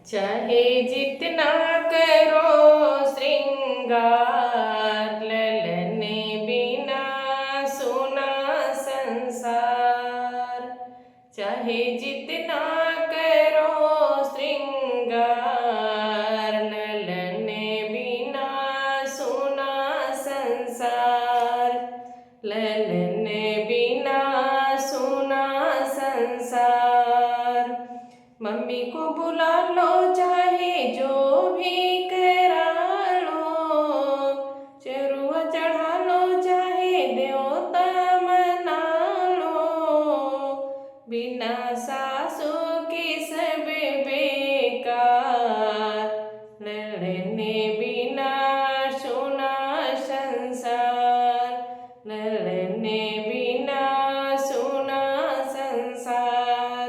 चाहे जितना करो श्रृंगार, ललन बिना सुना संसार। चाहे जितना करो श्रृंगार, ललन बिना सुना संसार। ललन बिना सुना संसार। मम्मी को बुला लो चाहे जो भी करा लो, चरुआ चढ़ा लो चाहे देवता मना लो। बिना सासू की सब बेकार, लड़ने बिना सुना संसार। लड़ने बिना सुना संसार।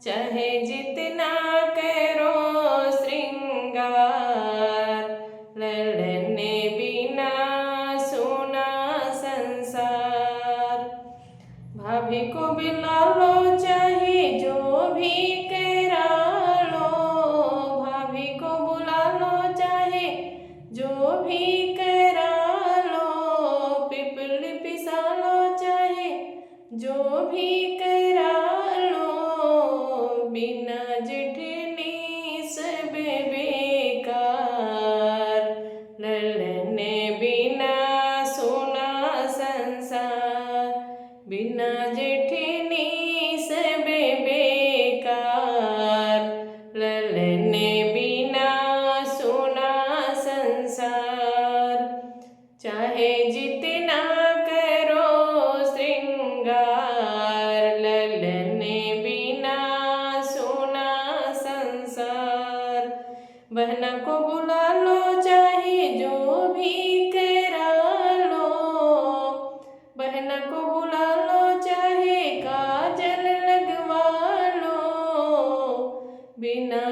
चाहे जितना करो श्रृंगार, लड़ने बिना सुना संसार। भाभी को बुला लो चाहे जो भी करा लो, भाभी को बुला लो चाहे जो भी करा लो। पिपली पिसा लो चाहे जो भी करा लो। बिना जेठनी सब बेकार, लड़ने बिना सुना संसार। बिना जेठनी सब बेकार, लड़ने बिना सुना संसार। चाहे जितना करो श्रृंगार, लड़ने बिना सुना संसार। बहना को बुला लो चाहे जो भी करा लो, बहना को बुला लो चाहे काजल लगवा लो। बिना